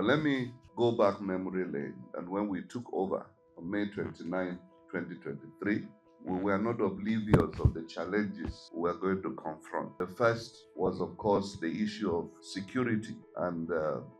But let me go back memory lane. And when we took over on May 29, 2023, we were not oblivious of the challenges we were going to confront. The first was, of course, the issue of security. And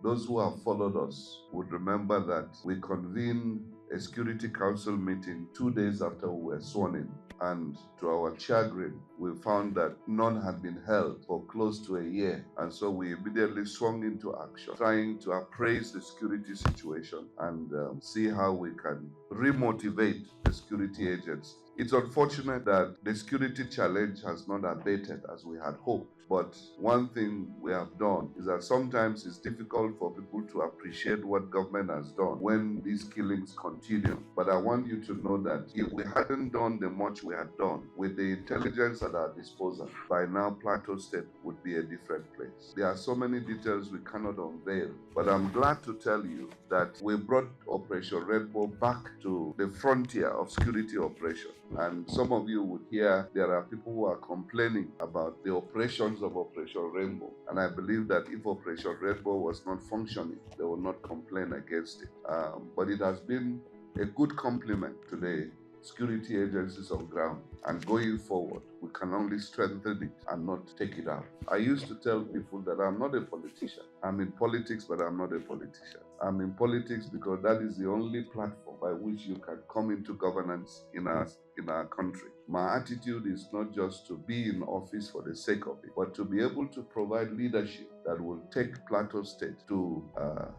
those who have followed us would remember that we convened a Security Council meeting 2 days after we were sworn in. And to our chagrin, we found that none had been held for close to a year. And so we immediately swung into action, trying to appraise the security situation and see how we can remotivate the security agents. It's unfortunate that the security challenge has not abated as we had hoped. But one thing we have done is that sometimes it's difficult for people to appreciate what government has done when these killings continue. But I want you to know that if we hadn't done the much we had done with the intelligence at our disposal, by now Plateau State would be a different place. There are so many details we cannot unveil, but I'm glad to tell you that we brought Operation Rainbow back to the frontier of security operation. And some of you would hear there are people who are complaining about the operations of Operation Rainbow. And I believe that if Operation Rainbow was not functioning, they will not complain against it. But it has been a good compliment to the security agencies on ground. And going forward, we can only strengthen it and not take it out. I used to tell people that I'm not a politician. I'm in politics, but I'm not a politician. I'm in politics because that is the only platform by which you can come into governance in our country. My attitude is not just to be in office for the sake of it, but to be able to provide leadership that will take Plateau State to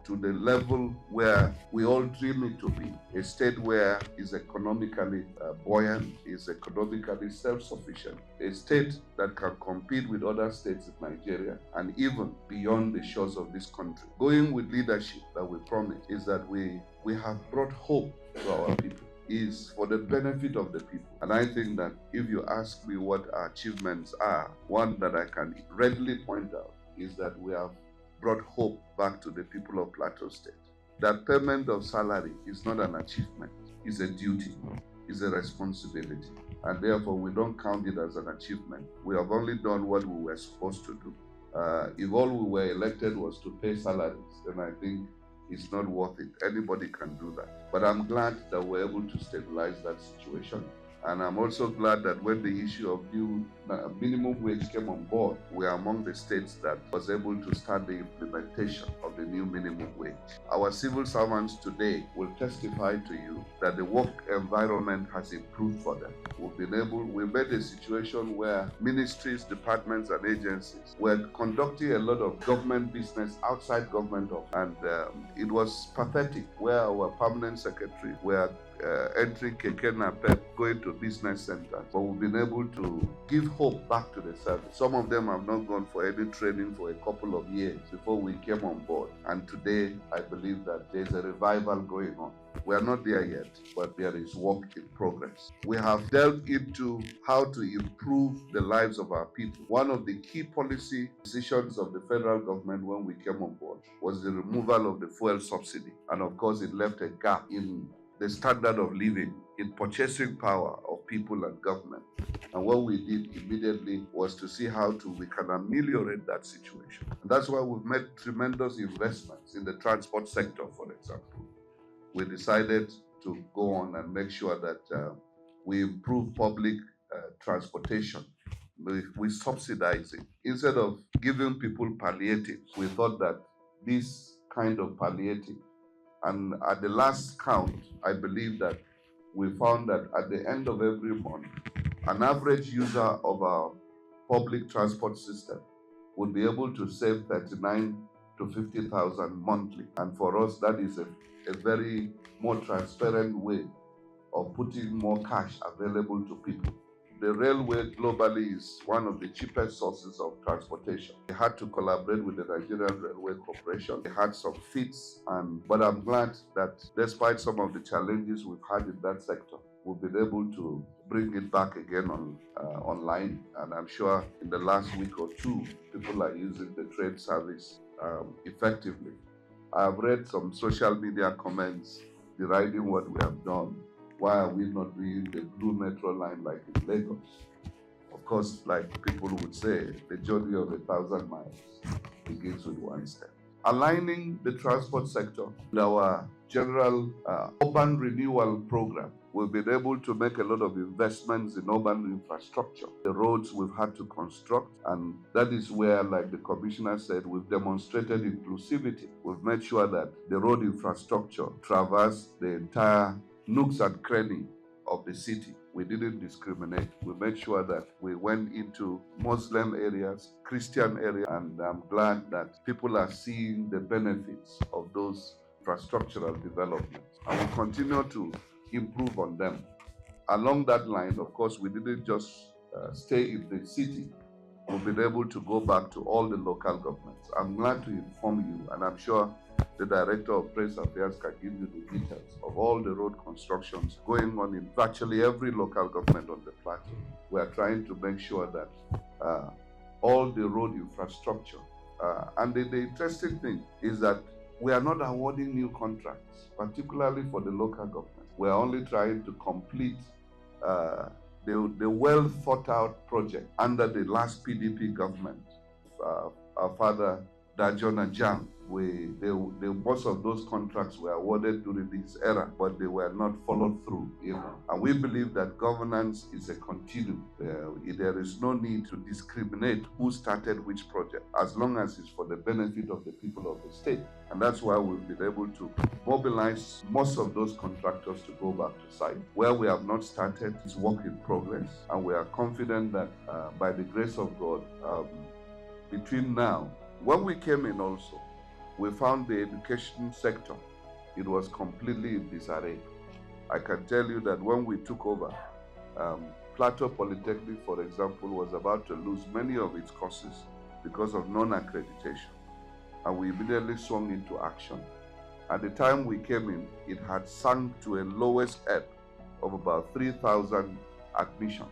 the level where we all dream it to be. A state where is economically buoyant, is economically self-sufficient. A state that can compete with other states in Nigeria and even beyond the shores of this country. Going with leadership that we promise is that we have brought hope to our people, is for the benefit of the people. And I think that if you ask me what our achievements are, one that I can readily point out is that we have brought hope back to the people of Plateau State. That payment of salary is not an achievement, it's a duty, it's a responsibility. And therefore, we don't count it as an achievement. We have only done what we were supposed to do. If all we were elected was to pay salaries, then I think it's not worth it. Anybody can do that. But I'm glad that we're able to stabilize that situation. And I'm also glad that when the issue of new minimum wage came on board, we are among the states that was able to start the implementation of the new minimum wage. Our civil servants today will testify to you that the work environment has improved for them. We made a situation where ministries, departments, and agencies were conducting a lot of government business outside government office. And it was pathetic where our permanent secretaries were entering Keke Napep, going to business centers. But we've been able to give hope back to the service. Some of them have not gone for any training for a couple of years before we came on board. And today, I believe that there's a revival going on. We are not there yet, but there is work in progress. We have delved into how to improve the lives of our people. One of the key policy decisions of the federal government when we came on board was the removal of the fuel subsidy. And of course, it left a gap in the standard of living, in purchasing power of people and government. And what we did immediately was to see how we can ameliorate that situation. And that's why we've made tremendous investments in the transport sector, for example. We decided to go on and make sure that we improve public transportation. We subsidize it. Instead of giving people palliatives, we thought that this kind of palliative, and at the last count, I believe that we found that at the end of every month, an average user of our public transport system would be able to save 39 to 50,000 monthly. And for us, that is a very more transparent way of putting more cash available to people. The railway globally is one of the cheapest sources of transportation. They had to collaborate with the Nigerian Railway Corporation. They had some feats, but I'm glad that despite some of the challenges we've had in that sector, we've been able to bring it back again online. And I'm sure in the last week or two, people are using the train service effectively. I've read some social media comments deriding what we have done. Why are we not doing the blue metro line like in Lagos? Of course, like people would say, the journey of 1,000 miles begins with one step. Aligning the transport sector with our general urban renewal program, we've been able to make a lot of investments in urban infrastructure. The roads we've had to construct, and that is where, like the commissioner said, we've demonstrated inclusivity. We've made sure that the road infrastructure traverse the entire nooks and crannies of the city. We didn't discriminate. We made sure that we went into Muslim areas, Christian areas, and I'm glad that people are seeing the benefits of those infrastructural developments. And we continue to improve on them. Along that line, of course, we didn't just stay in the city. We've been able to go back to all the local governments. I'm glad to inform you, and I'm sure the Director of Press Affairs can give you the details of all the road constructions going on in virtually every local government on the plateau. We are trying to make sure that all the road infrastructure, and the interesting thing is that we are not awarding new contracts, particularly for the local government. We are only trying to complete the well thought out project under the last PDP government. Our father Dajona Jam, most of those contracts were awarded during this era, but they were not followed through. And we believe that governance is a continuum. There is no need to discriminate who started which project, as long as it's for the benefit of the people of the state. And that's why we've been able to mobilize most of those contractors to go back to site. Where we have not started, it's work in progress, and we are confident that by the grace of God, between now, when we came in also, we found the education sector, it was completely in disarray. I can tell you that when we took over, Plateau Polytechnic, for example, was about to lose many of its courses because of non-accreditation. And we immediately swung into action. At the time we came in, it had sunk to a lowest ebb of about 3,000 admissions.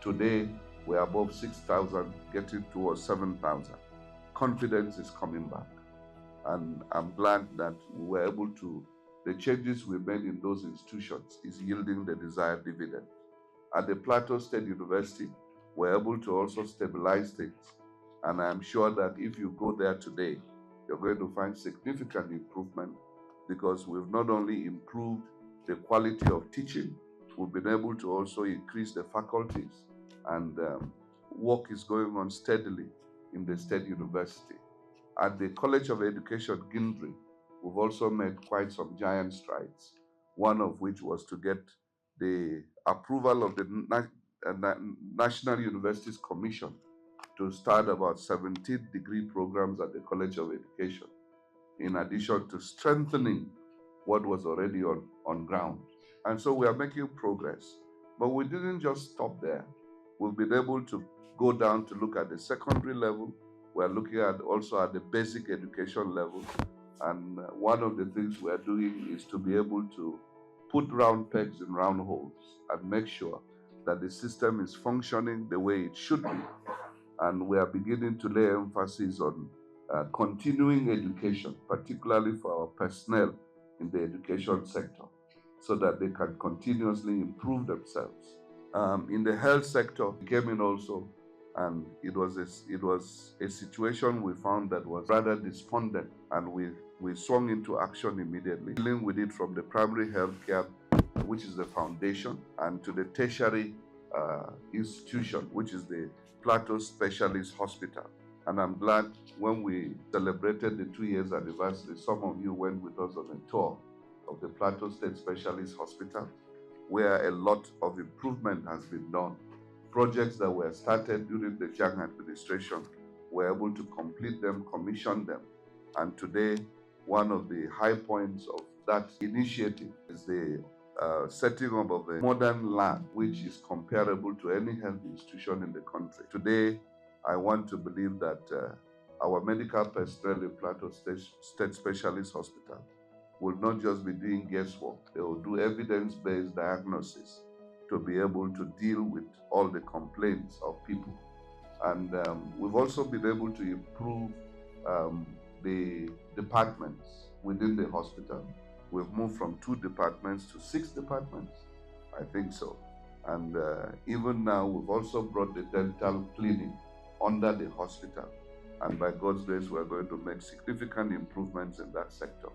Today, we're above 6,000, getting towards 7,000. Confidence is coming back. And I'm glad that we were able to, the changes we made in those institutions is yielding the desired dividend. At the Plateau State University, we're able to also stabilize things. And I'm sure that if you go there today, you're going to find significant improvement, because we've not only improved the quality of teaching, we've been able to also increase the faculties, and work is going on steadily in the State University. At the College of Education, Gindri, we've also made quite some giant strides, one of which was to get the approval of the National Universities Commission to start about 17 degree programs at the College of Education, in addition to strengthening what was already on ground. And so we are making progress. But we didn't just stop there. We've been able to go down to look at the secondary level. We're looking at also at the basic education level. And one of the things we're doing is to be able to put round pegs in round holes and make sure that the system is functioning the way it should be. And we are beginning to lay emphasis on continuing education, particularly for our personnel in the education sector, so that they can continuously improve themselves. In the health sector, we came in also, and it was a situation we found that was rather despondent, and we swung into action immediately, dealing with it from the primary health care, which is the foundation, and to the tertiary institution, which is the Plateau Specialist Hospital. And I'm glad when we celebrated the 2 years anniversary, some of you went with us on a tour of the Plateau State Specialist Hospital, where a lot of improvement has been done. Projects that were started during the Jiang administration, were able to complete them, commission them. And today, one of the high points of that initiative is the setting up of a modern lab, which is comparable to any health institution in the country. Today, I want to believe that our medical personnel in Plateau State Specialist Hospital will not just be doing guesswork. They will do evidence-based diagnosis to be able to deal with all the complaints of people. And we've also been able to improve the departments within the hospital. We've moved from 2 departments to 6 departments, I think so. And even now, we've also brought the dental clinic under the hospital. And by God's grace, we are going to make significant improvements in that sector.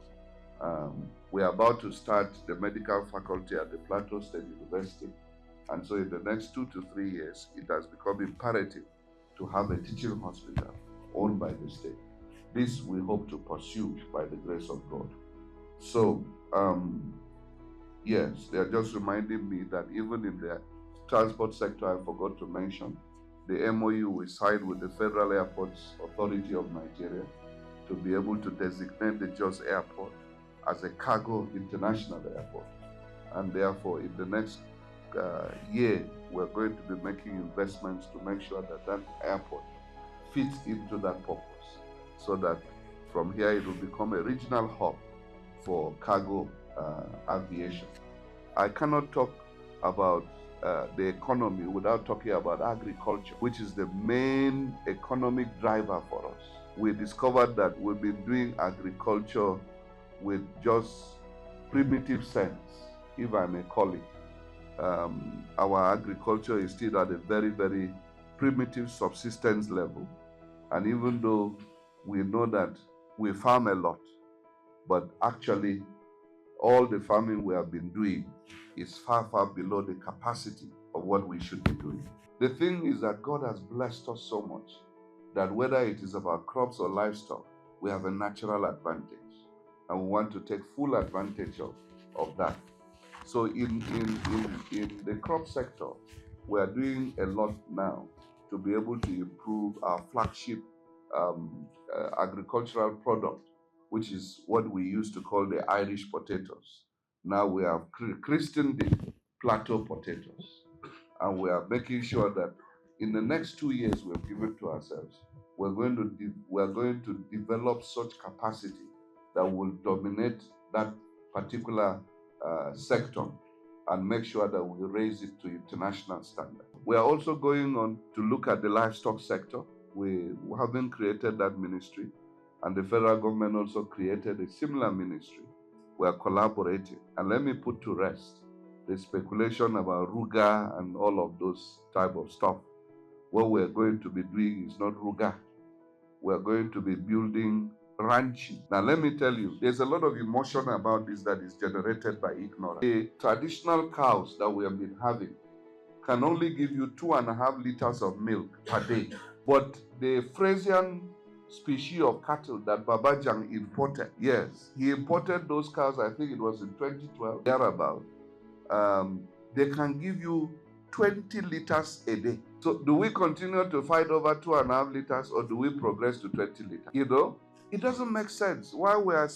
We are about to start the medical faculty at the Plateau State University. And so in the next 2 to 3 years, it has become imperative to have a teaching hospital owned by the state. This we hope to pursue by the grace of God. So, yes, they are just reminding me that even in the transport sector, I forgot to mention the MOU we signed with the Federal Airports Authority of Nigeria to be able to designate the Jos Airport as a cargo international airport. And therefore, in the next year, we're going to be making investments to make sure that that airport fits into that purpose, so that from here it will become a regional hub for cargo aviation. I cannot talk about the economy without talking about agriculture, which is the main economic driver for us. We discovered that we've been doing agriculture with just primitive sense, if I may call it. Our agriculture is still at a very, very primitive subsistence level. And even though we know that we farm a lot, but actually all the farming we have been doing is far, far below the capacity of what we should be doing. The thing is that God has blessed us so much that whether it is about crops or livestock, we have a natural advantage. And we want to take full advantage of that. So in the crop sector, we are doing a lot now to be able to improve our flagship agricultural product, which is what we used to call the Irish potatoes. Now we have christened it plateau potatoes. And we are making sure that in the next 2 years we've given to ourselves, we're going to develop such capacity that will dominate that particular sector and make sure that we raise it to international standard. We are also going on to look at the livestock sector. We haven't created that ministry, and the federal government also created a similar ministry. We are collaborating. And let me put to rest the speculation about Ruga and all of those type of stuff. What we're going to be doing is not Ruga. We're going to be building ranching. Now, let me tell you, there's a lot of emotion about this that is generated by ignorance. The traditional cows that we have been having can only give you 2.5 liters of milk per day. But the Frisian species of cattle that Babajang imported, yes, he imported those cows, I think it was in 2012, thereabout. They can give you 20 liters a day. So do we continue to fight over 2.5 liters, or do we progress to 20 liters? You know, it doesn't make sense. Why we are,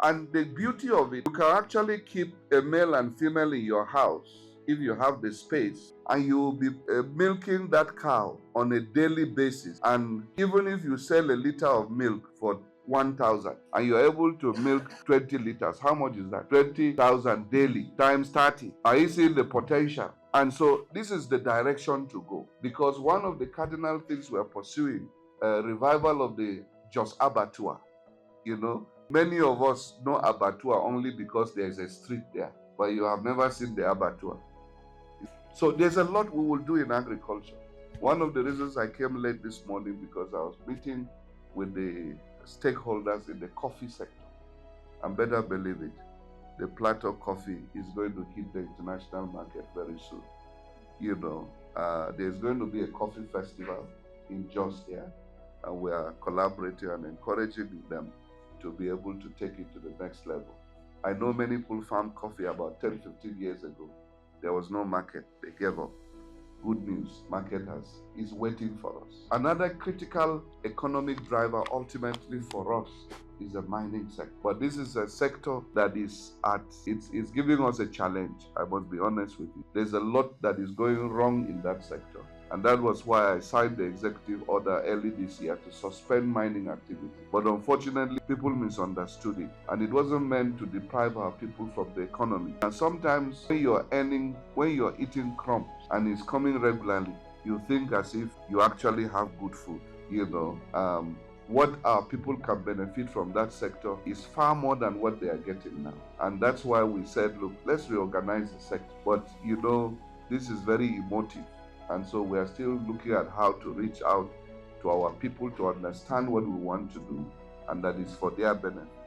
and the beauty of it, you can actually keep a male and female in your house if you have the space, and you will be milking that cow on a daily basis. And even if you sell a liter of milk for 1,000 and you're able to milk 20 liters, how much is that? 20,000 daily times 30. Are you seeing the potential? And so this is the direction to go, because one of the cardinal things we're pursuing, revival of the Jos Abattoir. You know, many of us know abattoir only because there is a street there, but you have never seen the abattoir. So there's a lot we will do in agriculture. One of the reasons I came late this morning, because I was meeting with the stakeholders in the coffee sector. And better believe it, the Plateau coffee is going to hit the international market very soon. You know, there's going to be a coffee festival in Jos here, and we are collaborating and encouraging them to be able to take it to the next level. I know many people farmed coffee about 10, 15 years ago. There was no market. They gave up. Good news, market is waiting for us. Another critical economic driver ultimately for us is the mining sector. But this is a sector that is it's giving us a challenge. I must be honest with you. There's a lot that is going wrong in that sector. And that was why I signed the executive order early this year to suspend mining activity. But unfortunately, people misunderstood it. And it wasn't meant to deprive our people from the economy. And sometimes when you're eating crumbs and it's coming regularly, you think as if you actually have good food. You know, what our people can benefit from that sector is far more than what they are getting now. And that's why we said, look, let's reorganize the sector. But you know, this is very emotive. And so we are still looking at how to reach out to our people to understand what we want to do, and that is for their benefit.